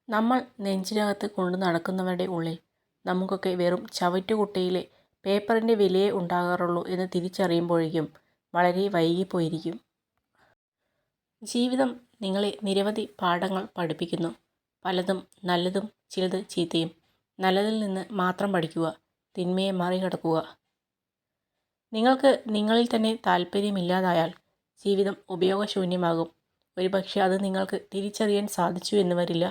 നമ്മൾ നെഞ്ചിനകത്ത് കൊണ്ടു നടക്കുന്നവരുടെ ഉള്ളിൽ നമുക്കൊക്കെ വെറും ചവറ്റുകുട്ടയിലെ പേപ്പറിൻ്റെ വിലയേ ഉണ്ടാകാറുള്ളൂ എന്ന് തിരിച്ചറിയുമ്പോഴേക്കും വളരെ വൈകിപ്പോയിരിക്കും. ജീവിതം നിങ്ങളെ നിരവധി പാഠങ്ങൾ പഠിപ്പിക്കുന്നു. പലതും നല്ലതും ചിലത് ചീത്തയും. നല്ലതിൽ നിന്ന് മാത്രം പഠിക്കുക, തിന്മയെ മറികടക്കുക. നിങ്ങൾക്ക് നിങ്ങളിൽ തന്നെ താല്പര്യമില്ലാതായാൽ ജീവിതം ഉപയോഗശൂന്യമാകും. ഒരുപക്ഷെ അത് നിങ്ങൾക്ക് തിരിച്ചറിയാൻ സാധിച്ചു എന്ന് വരില്ല.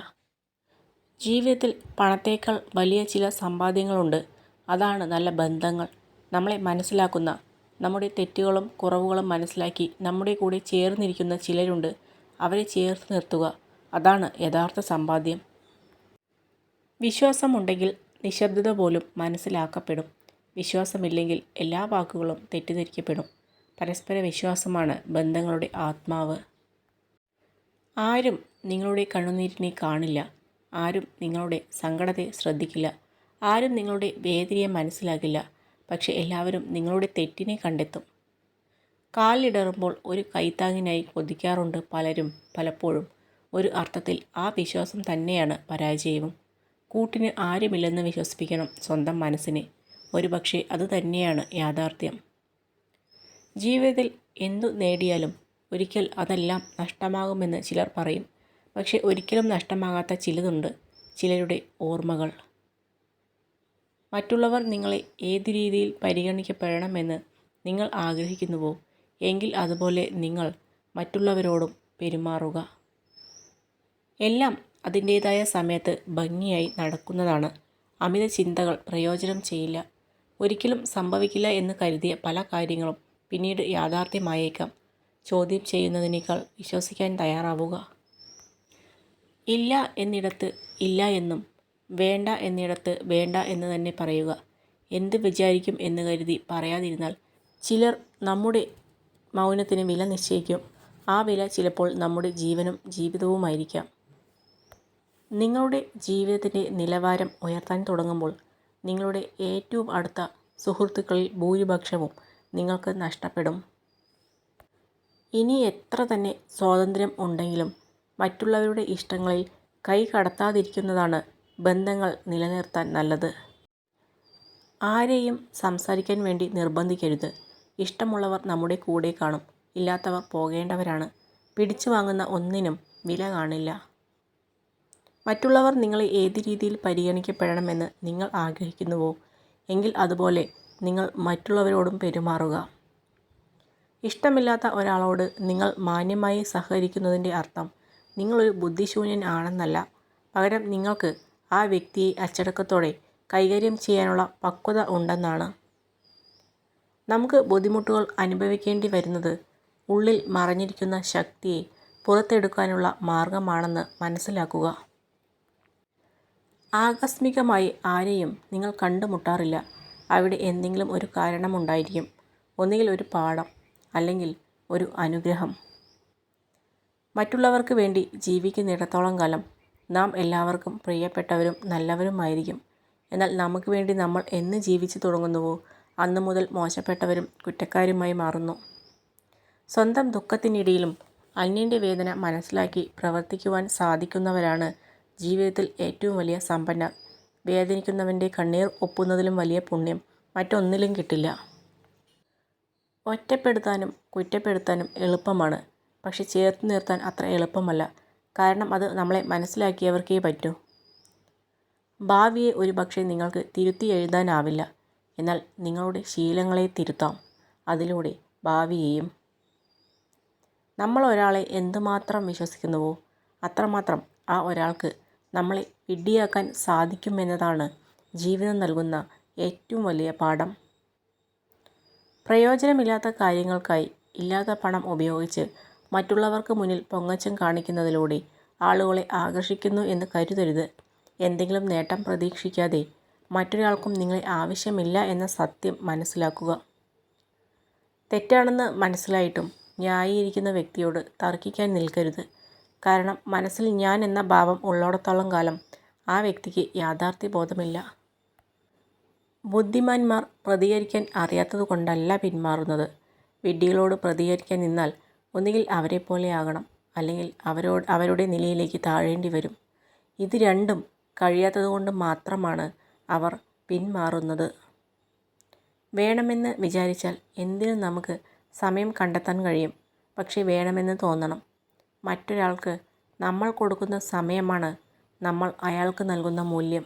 ജീവിതത്തിൽ പണത്തേക്കാൾ വലിയ ചില സമ്പാദ്യങ്ങളുണ്ട്. അതാണ് നല്ല ബന്ധങ്ങൾ. നമ്മളെ മനസ്സിലാക്കുന്ന, നമ്മുടെ തെറ്റുകളും കുറവുകളും മനസ്സിലാക്കി നമ്മുടെ കൂടെ ചേർന്നിരിക്കുന്ന ചിലരുണ്ട്. അവരെ ചേർത്ത് നിർത്തുക. അതാണ് യഥാർത്ഥ സമ്പാദ്യം. വിശ്വാസമുണ്ടെങ്കിൽ നിശബ്ദത പോലും മനസ്സിലാക്കപ്പെടും. വിശ്വാസമില്ലെങ്കിൽ എല്ലാ വാക്കുകളും തെറ്റിദ്ധരിക്കപ്പെടും. പരസ്പര വിശ്വാസമാണ് ബന്ധങ്ങളുടെ ആത്മാവ്. ആരും നിങ്ങളുടെ കണ്ണുനീരിനെ കാണില്ല. ആരും നിങ്ങളുടെ സങ്കടത്തെ ശ്രദ്ധിക്കില്ല. ആരും നിങ്ങളുടെ വേദനയെ മനസ്സിലാക്കില്ല. പക്ഷെ എല്ലാവരും നിങ്ങളുടെ തെറ്റിനെ കണ്ടെത്തും. കാലിടറുമ്പോൾ ഒരു കൈത്താങ്ങിനായി കൊതിക്കാറുണ്ട് പലരും. പലപ്പോഴും ഒരു അർത്ഥത്തിൽ ആ വിശ്വാസം തന്നെയാണ് പരാജയവും. കൂട്ടിന് ആരുമില്ലെന്ന് വിശ്വസിപ്പിക്കണം സ്വന്തം മനസ്സിനെ. ഒരുപക്ഷെ അതുതന്നെയാണ് യാഥാർത്ഥ്യം. ജീവിതത്തിൽ എന്തു നേടിയാലും ഒരിക്കൽ അതെല്ലാം നഷ്ടമാകുമെന്ന് ചിലർ പറയും. പക്ഷെ ഒരിക്കലും നഷ്ടമാകാത്ത ചിലതുണ്ട്. ചിലരുടെ ഓർമ്മകൾ. മറ്റുള്ളവർ നിങ്ങളെ ഏതു രീതിയിൽ പരിഗണിക്കപ്പെടണമെന്ന് നിങ്ങൾ ആഗ്രഹിക്കുന്നുവോ എങ്കിൽ അതുപോലെ നിങ്ങൾ മറ്റുള്ളവരോടും പെരുമാറുക. എല്ലാം അതിൻ്റേതായ സമയത്ത് ഭംഗിയായി നടക്കുന്നതാണ്. അമിത ചിന്തകൾ പ്രയോജനം ചെയ്യില്ല. ഒരിക്കലും സംഭവിക്കില്ല എന്ന് കരുതിയ പല കാര്യങ്ങളും പിന്നീട് യാഥാർത്ഥ്യമായേക്കാം. ചോദ്യം ചെയ്യുന്നതിനേക്കാൾ വിശ്വസിക്കാൻ തയ്യാറാവുക. ഇല്ല എന്നിടത്ത് ഇല്ല എന്നും വേണ്ട എന്നിടത്ത് വേണ്ട എന്ന് തന്നെ പറയുക. എന്ത് വിചാരിക്കും എന്ന് കരുതി പറയാതിരുന്നാൽ ചിലർ നമ്മുടെ മൗനത്തിന് വില നിശ്ചയിക്കും. ആ വില ചിലപ്പോൾ നമ്മുടെ ജീവനും ജീവിതവുമായിരിക്കാം. നിങ്ങളുടെ ജീവിതത്തിൻ്റെ നിലവാരം ഉയർത്താൻ തുടങ്ങുമ്പോൾ നിങ്ങളുടെ ഏറ്റവും അടുത്ത സുഹൃത്തുക്കളിൽ ഭൂരിപക്ഷവും നിങ്ങൾക്ക് നഷ്ടപ്പെടും. ഇനി എത്ര തന്നെ സ്വാതന്ത്ര്യം ഉണ്ടെങ്കിലും മറ്റുള്ളവരുടെ ഇഷ്ടങ്ങളിൽ കൈ കടത്താതിരിക്കുന്നതാണ് ബന്ധങ്ങൾ നിലനിർത്താൻ നല്ലത്. ആരെയും സംസാരിക്കാൻ വേണ്ടി നിർബന്ധിക്കരുത്. ഇഷ്ടമുള്ളവർ നമ്മുടെ കൂടെ കാണും. ഇല്ലാത്തവർ പോകേണ്ടവരാണ്. പിടിച്ചു വാങ്ങുന്ന ഒന്നിനും വില കാണില്ല. മറ്റുള്ളവർ നിങ്ങളെ ഏത് രീതിയിൽ പരിഗണിക്കപ്പെടണമെന്ന് നിങ്ങൾ ആഗ്രഹിക്കുന്നുവോ എങ്കിൽ അതുപോലെ നിങ്ങൾ മറ്റുള്ളവരോടും പെരുമാറുക. ഇഷ്ടമില്ലാത്ത ഒരാളോട് നിങ്ങൾ മാന്യമായി സഹകരിക്കുന്നതിൻ്റെ അർത്ഥം നിങ്ങളൊരു ബുദ്ധിശൂന്യൻ ആണെന്നല്ല. പകരം നിങ്ങൾക്ക് ആ വ്യക്തിയെ അച്ചടക്കത്തോടെ കൈകാര്യം ചെയ്യാനുള്ള പക്വത ഉണ്ടെന്നാണ്. നമുക്ക് ബുദ്ധിമുട്ടുകൾ അനുഭവിക്കേണ്ടി വരുന്നത് ഉള്ളിൽ മറഞ്ഞിരിക്കുന്ന ശക്തിയെ പുറത്തെടുക്കാനുള്ള മാർഗമാണെന്ന് മനസ്സിലാക്കുക. ആകസ്മികമായി ആരെയും നിങ്ങൾ കണ്ടുമുട്ടാറില്ല. അവിടെ എന്തെങ്കിലും ഒരു കാരണമുണ്ടായിരിക്കും. ഒന്നുകിൽ ഒരു പാഠം, അല്ലെങ്കിൽ ഒരു അനുഗ്രഹം. മറ്റുള്ളവർക്ക് വേണ്ടി ജീവിക്കുന്നിടത്തോളം കാലം നാം എല്ലാവർക്കും പ്രിയപ്പെട്ടവരും നല്ലവരുമായിരിക്കും. എന്നാൽ നമുക്ക് വേണ്ടി നമ്മൾ എന്ന് ജീവിച്ചു തുടങ്ങുന്നുവോ അന്നു മുതൽ മോശപ്പെട്ടവരും കുറ്റക്കാരുമായി മാറുന്നു. സ്വന്തം ദുഃഖത്തിനിടയിലും അന്യൻ്റെ വേദന മനസ്സിലാക്കി പ്രവർത്തിക്കുവാൻ സാധിക്കുന്നവരാണ് ജീവിതത്തിൽ ഏറ്റവും വലിയ സമ്പന്നർ. വേദനിക്കുന്നവൻ്റെ കണ്ണീർ ഒപ്പുന്നതിലും വലിയ പുണ്യം മറ്റൊന്നിലും കിട്ടില്ല. ഒറ്റപ്പെടുത്താനും കുറ്റപ്പെടുത്താനും എളുപ്പമാണ്. പക്ഷെ ചേർത്ത് നിർത്താൻ അത്ര എളുപ്പമല്ല. കാരണം അത് നമ്മളെ മനസ്സിലാക്കിയവർക്കേ പറ്റൂ. ഭാവിയെ ഒരുപക്ഷെ നിങ്ങൾക്ക് തിരുത്തി എഴുതാനാവില്ല. എന്നാൽ നിങ്ങളുടെ ശീലങ്ങളെ തിരുത്താം. അതിലൂടെ ഭാവിയെയും. നമ്മൾ ഒരാളെ എന്തുമാത്രം വിശ്വസിക്കുന്നുവോ അത്രമാത്രം ആ ഒരാൾക്ക് നമ്മളെ വിഡ്ഢിയാക്കാൻ സാധിക്കുമെന്നതാണ് ജീവിതം നൽകുന്ന ഏറ്റവും വലിയ പാഠം. പ്രയോജനമില്ലാത്ത കാര്യങ്ങൾക്കായി ഇല്ലാത്ത പണം ഉപയോഗിച്ച് മറ്റുള്ളവർക്ക് മുന്നിൽ പൊങ്ങച്ചം കാണിക്കുന്നതിലൂടെ ആളുകളെ ആകർഷിക്കുന്നു എന്ന് കരുതരുത്. എന്തെങ്കിലും നേട്ടം പ്രതീക്ഷിക്കാതെ മറ്റൊരാൾക്കും നിങ്ങളെ ആവശ്യമില്ല എന്ന സത്യം മനസ്സിലാക്കുക. തെറ്റാണെന്ന് മനസ്സിലായിട്ടും ന്യായീകരിക്കുന്ന വ്യക്തിയോട് തർക്കിക്കാൻ നിൽക്കരുത്. കാരണം മനസ്സിൽ ഞാൻ എന്ന ഭാവം ഉള്ളിടത്തോളം കാലം ആ വ്യക്തിക്ക് യാഥാർത്ഥ്യബോധമില്ല. ബുദ്ധിമാന്മാർ പ്രതികരിക്കാൻ അറിയാത്തതുകൊണ്ടല്ല പിന്മാറുന്നത്. വിഡ്ഢികളോട് പ്രതികരിക്കാൻ നിന്നാൽ ഒന്നുകിൽ അവരെപ്പോലെ ആകണം, അല്ലെങ്കിൽ അവരുടെ നിലയിലേക്ക് താഴേണ്ടി വരും. ഇത് രണ്ടും കഴിയാത്തതുകൊണ്ട് മാത്രമാണ് അവർ പിന്മാറുന്നത്. വേണമെന്ന് വിചാരിച്ചാൽ എന്തിനും നമുക്ക് സമയം കണ്ടെത്താൻ കഴിയും. പക്ഷേ വേണമെന്ന് തോന്നണം. മറ്റൊരാൾക്ക് നമ്മൾ കൊടുക്കുന്ന സമയമാണ് നമ്മൾ അയാൾക്ക് നൽകുന്ന മൂല്യം.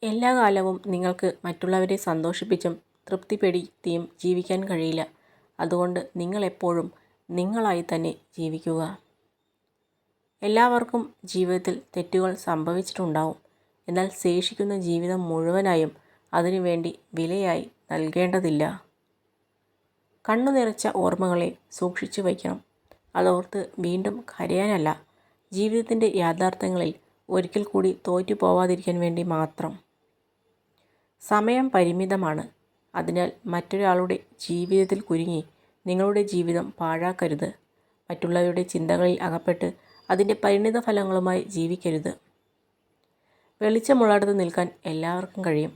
എല്ലാ കാലവും നിങ്ങൾക്ക് മറ്റുള്ളവരെ സന്തോഷിപ്പിച്ചും തൃപ്തിപ്പെടുത്തിയും ജീവിക്കാൻ കഴിയില്ല. അതുകൊണ്ട് നിങ്ങൾ എപ്പോഴും നിങ്ങളായി തന്നെ ജീവിക്കുക. എല്ലാവർക്കും ജീവിതത്തിൽ തെറ്റുകൾ സംഭവിച്ചിട്ടുണ്ടാവും. എന്നാൽ ശേഷിക്കുന്ന ജീവിതം മുഴുവനായും അതിനുവേണ്ടി വിലയായി നൽകേണ്ടതില്ല. കണ്ണു നിറച്ച ഓർമ്മകളെ സൂക്ഷിച്ചു വയ്ക്കണം. അതോർത്ത് വീണ്ടും കരയാനല്ല, ജീവിതത്തിൻ്റെ യാഥാർത്ഥ്യങ്ങളിൽ ഒരിക്കൽ കൂടി തോറ്റു പോവാതിരിക്കാൻ വേണ്ടി മാത്രം. സമയം പരിമിതമാണ്. അതിനാൽ മറ്റൊരാളുടെ ജീവിതത്തിൽ കുരുങ്ങി നിങ്ങളുടെ ജീവിതം പാഴാക്കരുത്. മറ്റുള്ളവരുടെ ചിന്തകളിൽ അകപ്പെട്ട് അതിൻ്റെ പരിണിതഫലങ്ങളുമായി ജീവിക്കരുത്. വെളിച്ചമുള്ളിടത്ത് നിൽക്കാൻ എല്ലാവർക്കും കഴിയും.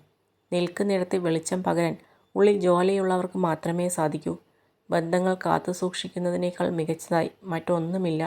നിൽക്കുന്നിടത്ത് വെളിച്ചം പകരാൻ ഉള്ളിൽ ജ്വാലയുള്ളവർക്ക് മാത്രമേ സാധിക്കൂ. ബന്ധങ്ങൾ കാത്തു സൂക്ഷിക്കുന്നതിനേക്കാൾ മികച്ചതായി മറ്റൊന്നുമില്ല.